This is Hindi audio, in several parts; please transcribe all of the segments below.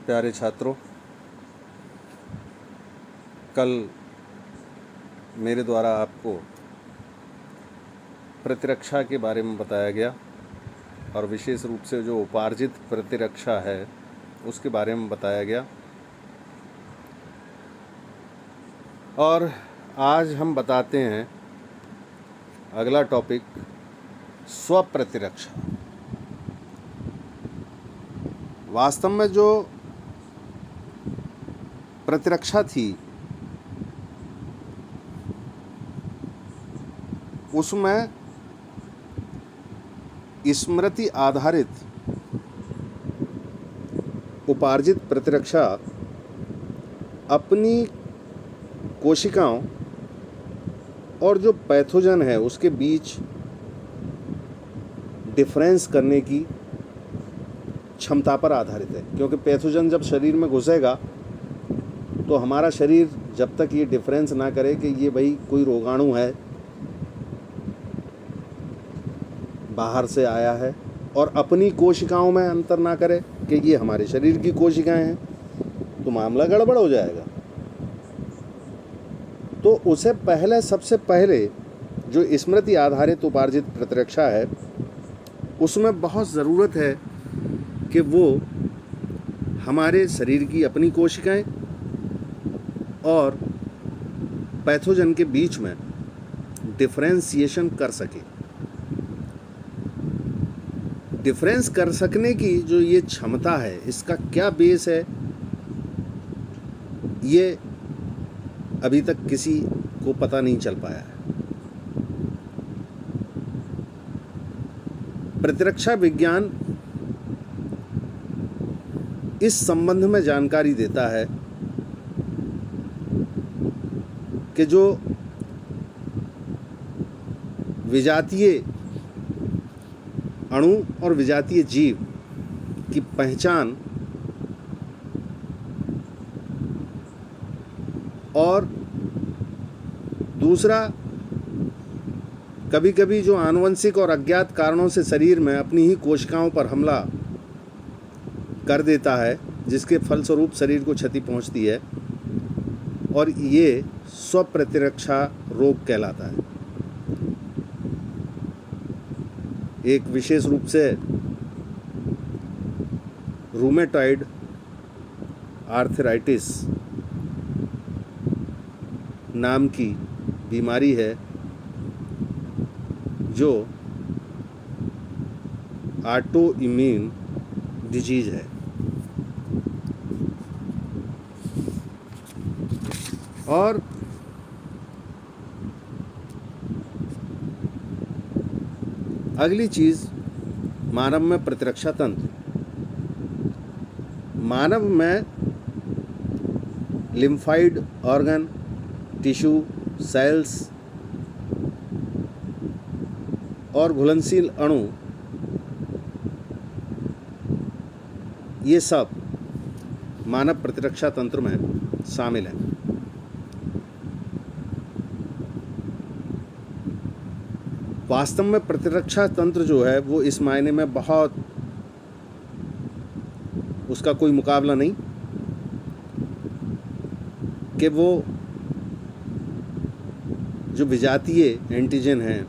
प्यारे छात्रों, कल मेरे द्वारा आपको प्रतिरक्षा के बारे में बताया गया और विशेष रूप से जो उपार्जित प्रतिरक्षा है उसके बारे में बताया गया। और आज हम बताते हैं अगला टॉपिक, स्वप्रतिरक्षा। वास्तव में जो प्रतिरक्षा थी उसमें स्मृति आधारित उपार्जित प्रतिरक्षा अपनी कोशिकाओं और जो पैथोजन है उसके बीच डिफरेंस करने की क्षमता पर आधारित है। क्योंकि पैथोजन जब शरीर में घुसेगा तो हमारा शरीर जब तक ये डिफरेंस ना करे कि ये भाई कोई रोगाणु है, बाहर से आया है, और अपनी कोशिकाओं में अंतर ना करे कि ये हमारे शरीर की कोशिकाएं हैं, तो मामला गड़बड़ हो जाएगा। तो उसे पहले, सबसे पहले जो स्मृति आधारित उपार्जित प्रतिरक्षा है उसमें बहुत ज़रूरत है कि वो हमारे शरीर की अपनी कोशिकाएं और पैथोजन के बीच में डिफरेंशिएशन कर सके। डिफरेंस कर सकने की जो ये क्षमता है, इसका क्या बेस है, ये अभी तक किसी को पता नहीं चल पाया है। प्रतिरक्षा विज्ञान इस संबंध में जानकारी देता है कि जो विजातीय अणु और विजातीय जीव की पहचान और दूसरा, कभी कभी जो आनुवंशिक और अज्ञात कारणों से शरीर में अपनी ही कोशिकाओं पर हमला कर देता है, जिसके फलस्वरूप शरीर को क्षति पहुंचती है, और ये स्वप्रतिरक्षा रोग कहलाता है। एक विशेष रूप से रूमेटॉइड आर्थराइटिस नाम की बीमारी है जो ऑटो इम्यून डिजीज है। और अगली चीज़, मानव में प्रतिरक्षा तंत्र। मानव में लिम्फाइड ऑर्गन, टिश्यू, सेल्स और घुलनशील अणु, ये सब मानव प्रतिरक्षा तंत्र में शामिल हैं। वास्तव में प्रतिरक्षा तंत्र जो है वो इस मायने में बहुत, उसका कोई मुकाबला नहीं कि वो जो विजातीय एंटीजन हैं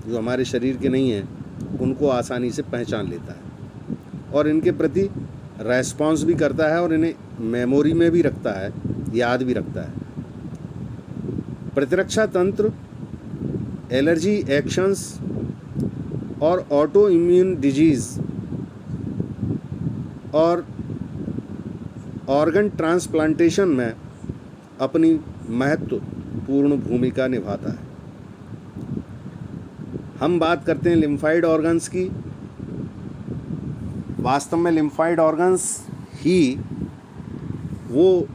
जो हमारे शरीर के नहीं हैं उनको आसानी से पहचान लेता है और इनके प्रति रेस्पॉन्स भी करता है और इन्हें मेमोरी में भी रखता है, याद भी रखता है। प्रतिरक्षा तंत्र एलर्जी एक्शंस और ऑटो इम्यून डिजीज़ और ऑर्गन ट्रांसप्लांटेशन में अपनी महत्वपूर्ण भूमिका निभाता है। हम बात करते हैं लिम्फाइड ऑर्गन्स की। वास्तव में लिम्फाइड ऑर्गन्स ही वो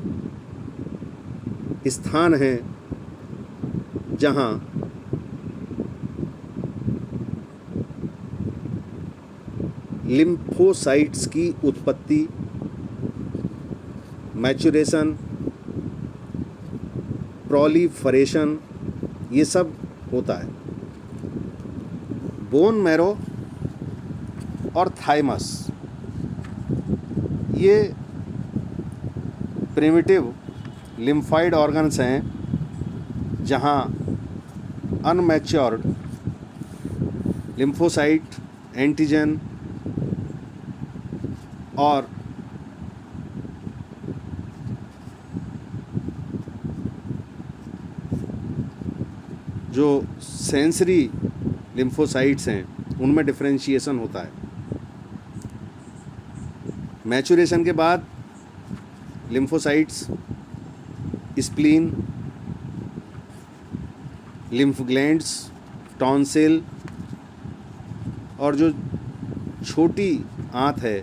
स्थान हैं जहाँ लिम्फोसाइट्स की उत्पत्ति, मैचुरेशन, प्रोलिफरेशन, ये सब होता है। बोन मैरो और थाइमस, ये प्रिमिटिव लिम्फाइड ऑर्गन्स हैं जहाँ अनमैच्योर्ड लिम्फोसाइट, एंटीजन और जो सेंसरी लिम्फोसाइट्स हैं उनमें डिफरेंशिएशन होता है। मैचुरेशन के बाद lymphocytes spleen, lymph glands, tonsil और जो छोटी आंत है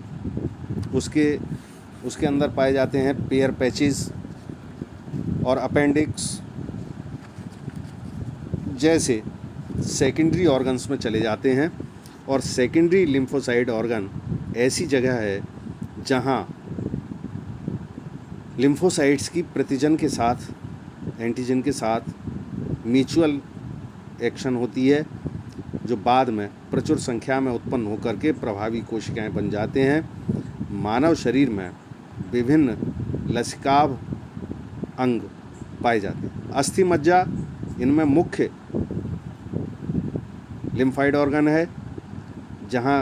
उसके अंदर पाए जाते हैं पेयर पैचेस और अपेंडिक्स जैसे सेकेंडरी ऑर्गन्स में चले जाते हैं। और सेकेंडरी लिम्फोसाइट ऑर्गन ऐसी जगह है जहां लिम्फोसाइट्स की प्रतिजन के साथ, एंटीजन के साथ म्यूचुअल एक्शन होती है, जो बाद में प्रचुर संख्या में उत्पन्न होकर के प्रभावी कोशिकाएं बन जाते हैं। मानव शरीर में विभिन्न लसिकाभ अंग पाए जाते हैं। अस्थि मज्जा इनमें मुख्य लिम्फाइड ऑर्गन है जहां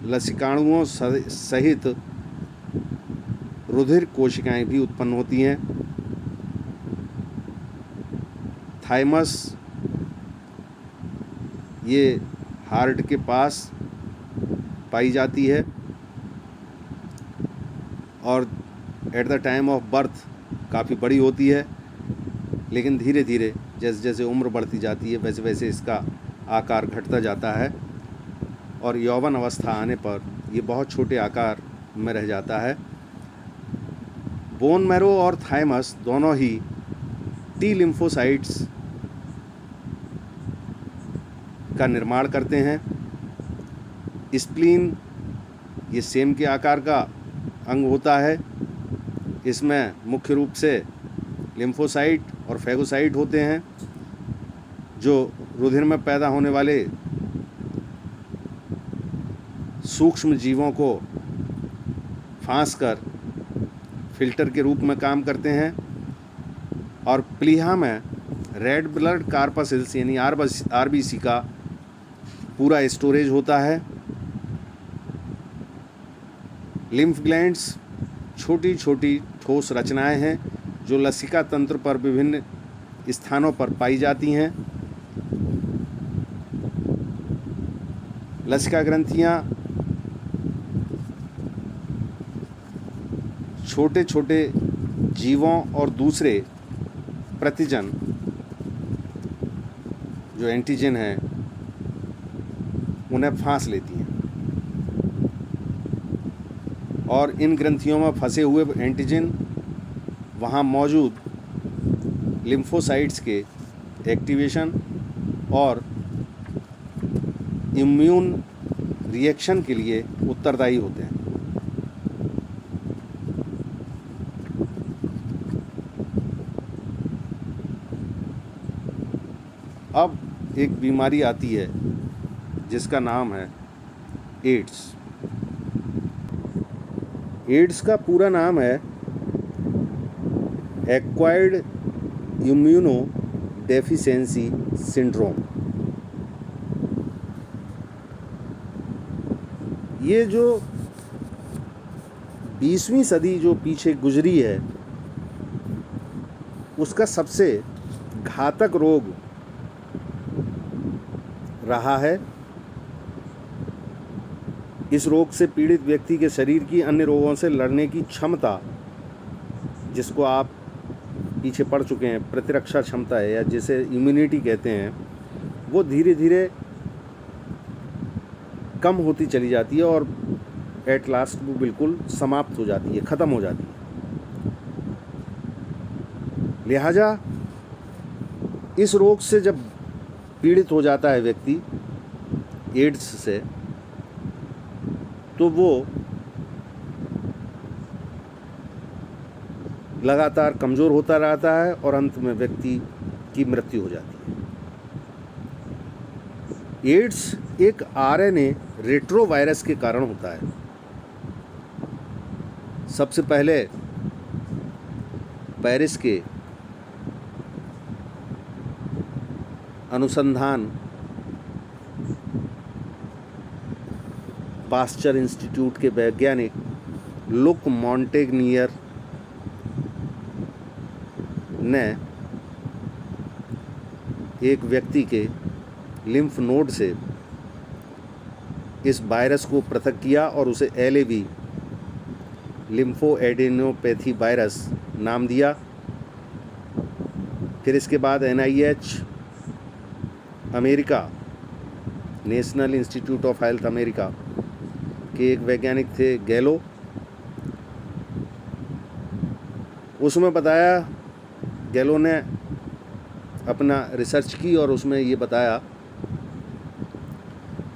लसिकाणुओं सहित रुधिर कोशिकाएं भी उत्पन्न होती हैं। थाइमस ये हार्ट के पास पाई जाती है और at the time of birth काफ़ी बड़ी होती है, लेकिन धीरे धीरे जैसे जैसे उम्र बढ़ती जाती है वैसे वैसे इसका आकार घटता जाता है और यौवन अवस्था आने पर ये बहुत छोटे आकार में रह जाता है। बोन मैरो और थाइमस दोनों ही टी लिम्फोसाइट्स का निर्माण करते हैं। स्प्लीन ये सेम के आकार का अंग होता है। इसमें मुख्य रूप से लिम्फोसाइट और फैगोसाइट होते हैं जो रुधिर में पैदा होने वाले सूक्ष्म जीवों को फांस कर फिल्टर के रूप में काम करते हैं। और प्लीहा में रेड ब्लड कार्पसेल्स यानी आरबीसी का पूरा स्टोरेज होता है। लिम्फ ग्लैंड्स छोटी छोटी ठोस रचनाएं हैं जो लसिका तंत्र पर विभिन्न स्थानों पर पाई जाती हैं। लसिका ग्रंथियां छोटे छोटे जीवों और दूसरे प्रतिजन जो एंटीजन हैं उन्हें फांस लेती हैं और इन ग्रंथियों में फंसे हुए एंटीजन वहाँ मौजूद लिम्फोसाइट्स के एक्टिवेशन और इम्यून रिएक्शन के लिए उत्तरदायी होते हैं। अब एक बीमारी आती है जिसका नाम है एड्स। एड्स का पूरा नाम है एक्वायर्ड इम्यूनो डेफिशिएंसी सिंड्रोम। ये जो 20वीं सदी जो पीछे गुजरी है उसका सबसे घातक रोग रहा है। इस रोग से पीड़ित व्यक्ति के शरीर की अन्य रोगों से लड़ने की क्षमता, जिसको आप पीछे पड़ चुके हैं, प्रतिरक्षा क्षमता है या जिसे इम्यूनिटी कहते हैं, वो धीरे धीरे कम होती चली जाती है और एट लास्ट वो बिल्कुल समाप्त हो जाती है, ख़त्म हो जाती है। लिहाजा इस रोग से जब पीड़ित हो जाता है व्यक्ति एड्स से, तो वो लगातार कमज़ोर होता रहता है और अंत में व्यक्ति की मृत्यु हो जाती है। एड्स एक आरएनए रेट्रोवायरस के कारण होता है। सबसे पहले पेरिस के अनुसंधान पास्चर इंस्टीट्यूट के वैज्ञानिक लुक मॉन्टेग्नियर ने एक व्यक्ति के लिम्फ नोड से इस वायरस को पृथक किया और उसे LAV लिम्फोएडेनोपैथी वायरस नाम दिया। फिर इसके बाद NIH America, national institute of health America के एक वैज्ञानिक थे गैलो, उसमें बताया, गैलो ने अपना रिसर्च की और उसमें ये बताया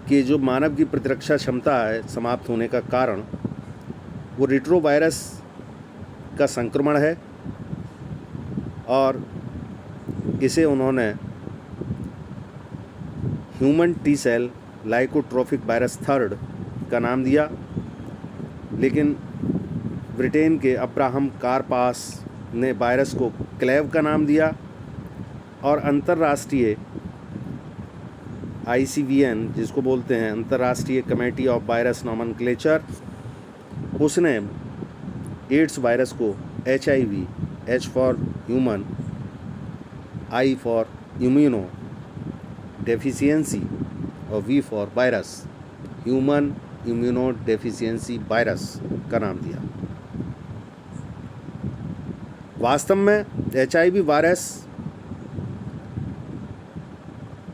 कि जो मानव की प्रतिरक्षा क्षमता है समाप्त होने का कारण वो रेट्रोवायरस का संक्रमण है, और इसे उन्होंने human T cell lymphotropic virus third का नाम दिया। लेकिन ब्रिटेन के अब्राहम कारपास ने वायरस को क्लेव का नाम दिया, और अंतर्राष्ट्रीय ICVN जिसको बोलते हैं अंतर्राष्ट्रीय कमेटी ऑफ वायरस नॉमेनक्लेचर, उसने एड्स वायरस को HIV, H for human, I for immuno deficiency और V for virus, human immuno deficiency virus का नाम दिया। वास्तव में HIV वायरस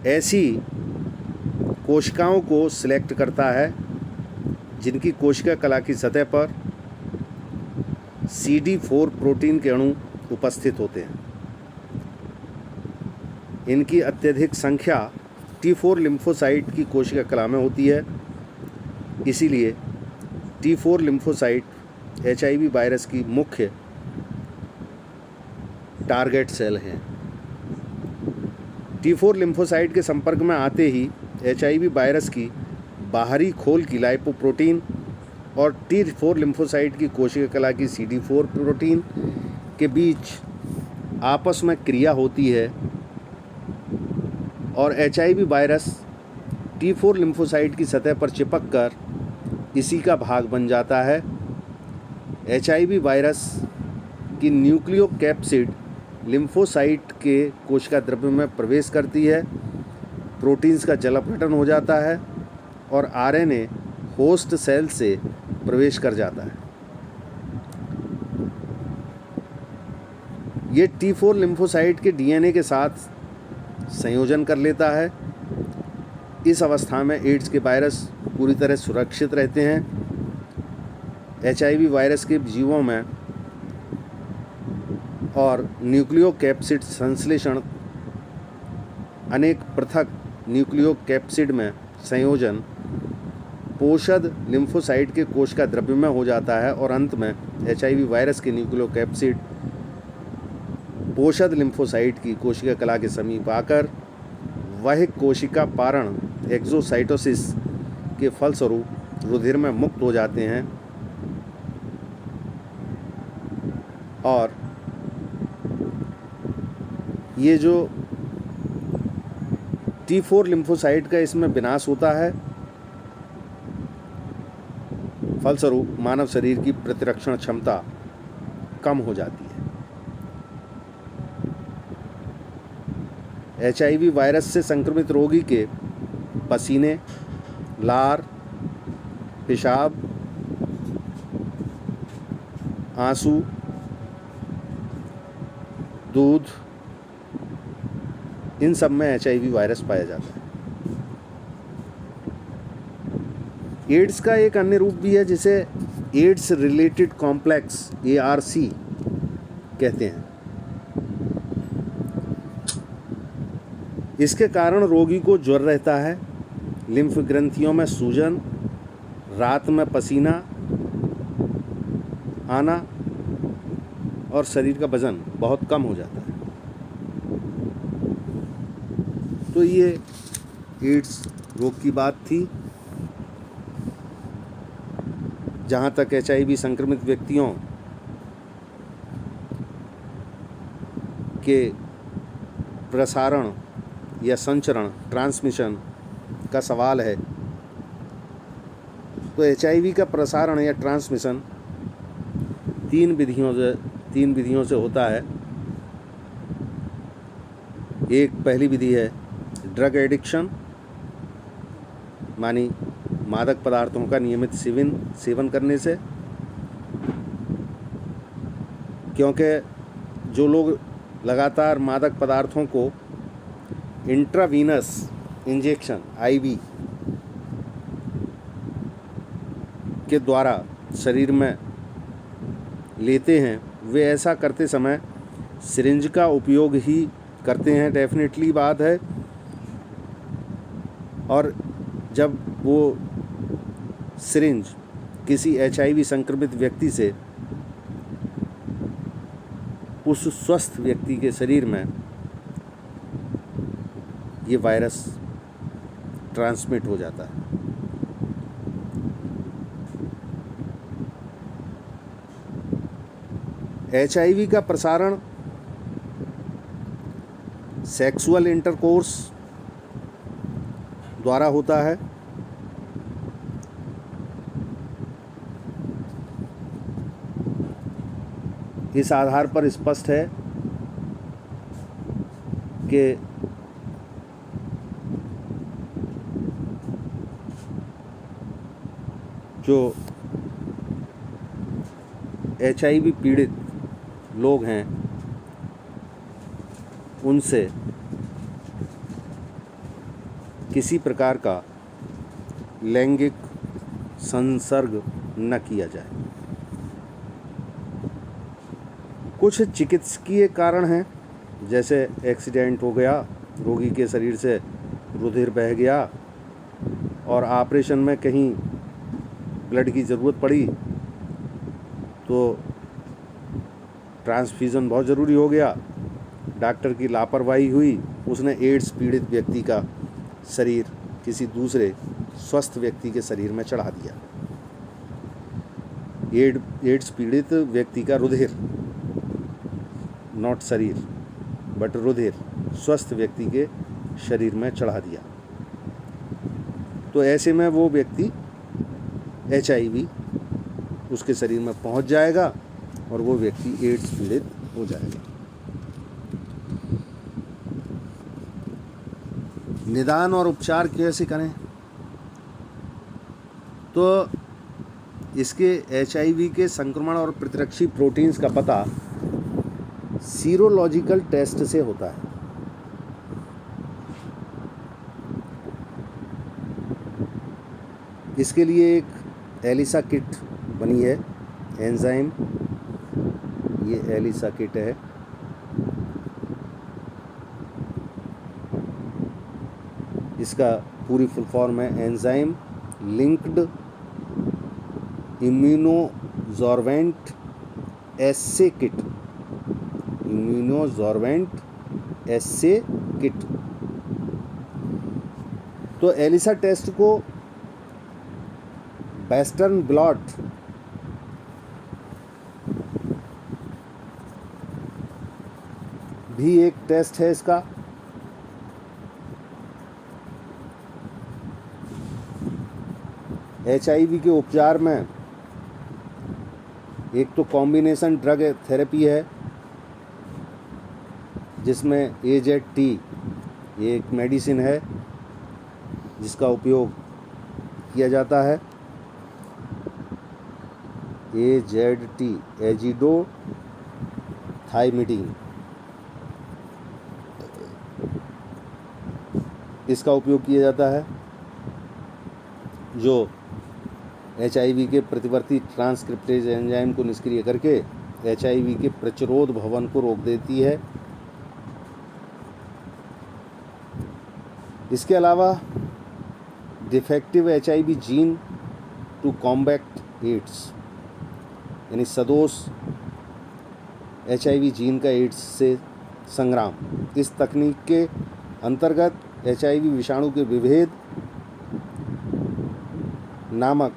ऐसी कोशिकाओं को सिलेक्ट करता है जिनकी कोशिका कला की सतह पर CD4 प्रोटीन के अणु उपस्थित होते हैं। इनकी अत्यधिक संख्या T4 लिम्फोसाइट की कोशिका कला में होती है, इसीलिए T4 लिम्फोसाइट HIV वायरस की मुख्य टारगेट सेल हैं। T4 लिम्फोसाइट के संपर्क में आते ही HIV वायरस की बाहरी खोल की लाइपोप्रोटीन और T4 लिम्फोसाइट की कोशिका कला की CD4 प्रोटीन के बीच आपस में क्रिया होती है, और HIV वायरस T4 लिम्फोसाइट की सतह पर चिपक कर इसी का भाग बन जाता है। HIV वायरस की न्यूक्लियोकैप्सिड लिम्फोसाइट के कोशिका द्रव्य में प्रवेश करती है, प्रोटीन्स का जलापटन हो जाता है और RNA होस्ट सेल से प्रवेश कर जाता है। ये T4 लिम्फोसाइट के DNA के साथ संयोजन कर लेता है। इस अवस्था में एड्स के वायरस पूरी तरह सुरक्षित रहते हैं। HIV वायरस के जीवों में और न्यूक्लियोकैप्सिड संश्लेषण अनेक पृथक न्यूक्लियोकैप्सिड में संयोजन पोषद लिम्फोसाइट के कोशिका द्रव्य में हो जाता है, और अंत में HIV वायरस के न्यूक्लियोकैप्सिड पोषद लिम्फोसाइट की कोशिका कला के समीप आकर वह कोशिका पारण एक्सोसाइटोसिस के फलस्वरूप रुधिर में मुक्त हो जाते हैं, और ये जो T4 लिम्फोसाइट का इसमें विनाश होता है, फलस्वरूप मानव शरीर की प्रतिरक्षण क्षमता कम हो जाती है। HIV वायरस से संक्रमित रोगी के पसीने, लार, पेशाब, आंसू, दूध, इन सब में HIV वायरस पाया जाता है। एड्स का एक अन्य रूप भी है जिसे एड्स रिलेटेड कॉम्प्लेक्स ARC कहते हैं। इसके कारण रोगी को ज्वर रहता है, लिम्फ ग्रंथियों में सूजन, रात में पसीना आना और शरीर का वजन बहुत कम हो जाता है। तो ये एड्स रोग की बात थी। जहाँ तक HIV संक्रमित व्यक्तियों के प्रसारण या संचरण ट्रांसमिशन का सवाल है, तो HIV का प्रसारण या ट्रांसमिशन तीन विधियों से होता है। एक पहली विधि है ड्रग एडिक्शन, मानी मादक पदार्थों का नियमित सेवन करने से, क्योंकि जो लोग लगातार मादक पदार्थों को इंट्रावीनस इंजेक्शन IV के द्वारा शरीर में लेते हैं, वे ऐसा करते समय सिरिंज का उपयोग ही करते हैं, डेफिनेटली बात है। और जब वो सिरिंज किसी HIV संक्रमित व्यक्ति से उस स्वस्थ व्यक्ति के शरीर में ये वायरस ट्रांसमिट हो जाता है। HIV का प्रसारण सेक्सुअल इंटरकोर्स द्वारा होता है। इस आधार पर स्पष्ट है कि जो HIV पीड़ित लोग हैं उनसे किसी प्रकार का लैंगिक संसर्ग न किया जाए। कुछ चिकित्सकीय कारण हैं, जैसे एक्सीडेंट हो गया, रोगी के शरीर से रुधिर बह गया और ऑपरेशन में कहीं ब्लड की ज़रूरत पड़ी तो ट्रांसफ्यूज़न बहुत ज़रूरी हो गया, डॉक्टर की लापरवाही हुई, उसने एड्स पीड़ित व्यक्ति का शरीर किसी दूसरे स्वस्थ व्यक्ति के शरीर में चढ़ा दिया। एड्स पीड़ित व्यक्ति का रुधिर, नॉट शरीर बट रुधिर, स्वस्थ व्यक्ति के शरीर में चढ़ा दिया, तो ऐसे में वो व्यक्ति HIV उसके शरीर में पहुंच जाएगा और वो व्यक्ति एड्स पीड़ित हो जाएगा। निदान और उपचार कैसे करें? तो इसके HIV के संक्रमण और प्रतिरक्षी प्रोटीन्स का पता सीरोलॉजिकल टेस्ट से होता है। इसके लिए एक एलिसा किट बनी है, एंजाइम, ये एलिसा किट है। इसका पूरी फुल फॉर्म है एंजाइम लिंक्ड इम्यूनोसॉर्बेंट एस्से किट, इम्यूनोसॉर्बेंट एस्से किट। तो एलिसा टेस्ट को वेस्टर्न ब्लॉट भी एक टेस्ट है इसका। HIV के उपचार में एक तो कॉम्बिनेशन ड्रग थेरेपी है, जिसमें AZT ये एक मेडिसिन है जिसका उपयोग किया जाता है। AZT एजिडोथाइमिडीन, इसका उपयोग किया जाता है, जो HIV के प्रतिवर्ती ट्रांसक्रिप्टेज एंजाइम को निष्क्रिय करके HIV के प्रतिरोध भवन को रोक देती है। इसके अलावा defective HIV gene to combat AIDS, यानी सदोष HIV जीन का एड्स से संग्राम, इस तकनीक के अंतर्गत HIV विषाणु के विभेद नामक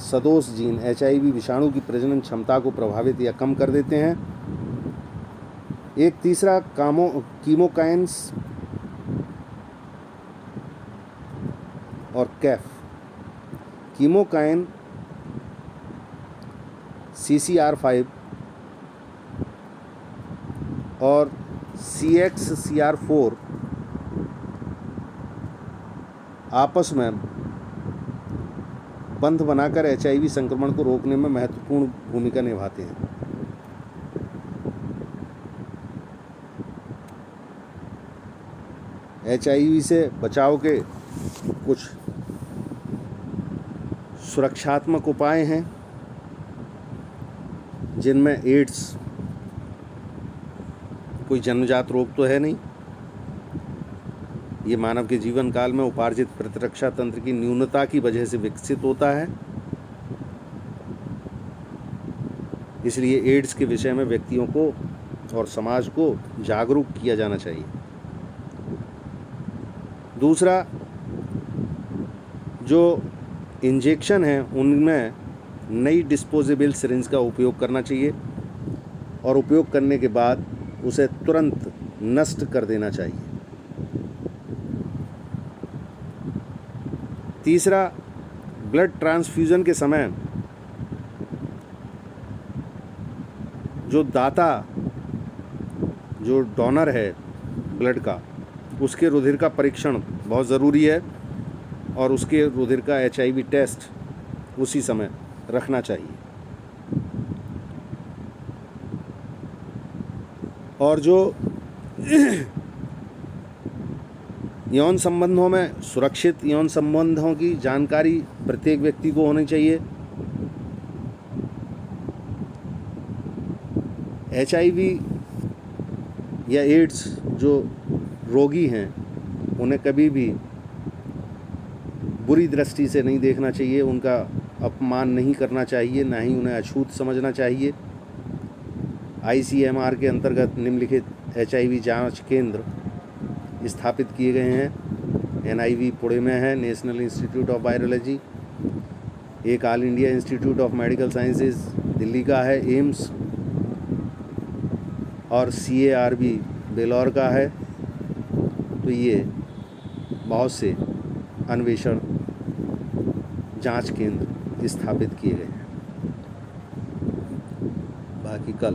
सदोष जीन HIV विषाणु की प्रजनन क्षमता को प्रभावित या कम कर देते हैं। एक तीसरा कीमोकाइन्स और कैफ। कीमोकाइन CCR5 और CXCR4 आपस में बंध बनाकर HIV संक्रमण को रोकने में महत्वपूर्ण भूमिका निभाते हैं। HIV से बचाव के कुछ सुरक्षात्मक उपाय हैं, जिनमें एड्स कोई जन्मजात रोग तो है नहीं। ये मानव के जीवन काल में उपार्जित प्रतिरक्षा तंत्र की न्यूनता की वजह से विकसित होता है। इसलिए एड्स के विषय में व्यक्तियों को और समाज को जागरूक किया जाना चाहिए। दूसरा, जो इंजेक्शन है उनमें नई डिस्पोजेबल सिरिंज का उपयोग करना चाहिए और उपयोग करने के बाद उसे तुरंत नष्ट कर देना चाहिए। तीसरा, ब्लड ट्रांसफ्यूजन के समय जो दाता, जो डोनर है ब्लड का, उसके रुधिर का परीक्षण बहुत ज़रूरी है और उसके रुधिर का HIV टेस्ट उसी समय रखना चाहिए। और जो यौन संबंधों में सुरक्षित यौन संबंधों की जानकारी प्रत्येक व्यक्ति को होनी चाहिए। HIV या एड्स जो रोगी हैं उन्हें कभी भी बुरी दृष्टि से नहीं देखना चाहिए, उनका अपमान नहीं करना चाहिए, ना ही उन्हें अछूत समझना चाहिए। ICMR के अंतर्गत निम्नलिखित HIV जांच केंद्र स्थापित किए गए हैं। NIV पुणे में है, नेशनल इंस्टीट्यूट ऑफ वायरोलॉजी। एक all India institute of medical sciences Delhi का है, एम्स। और CARB बेलौर का है। तो ये बहुत से अन्वेषण जांच केंद्र स्थापित किए गए हैं। बाकी कल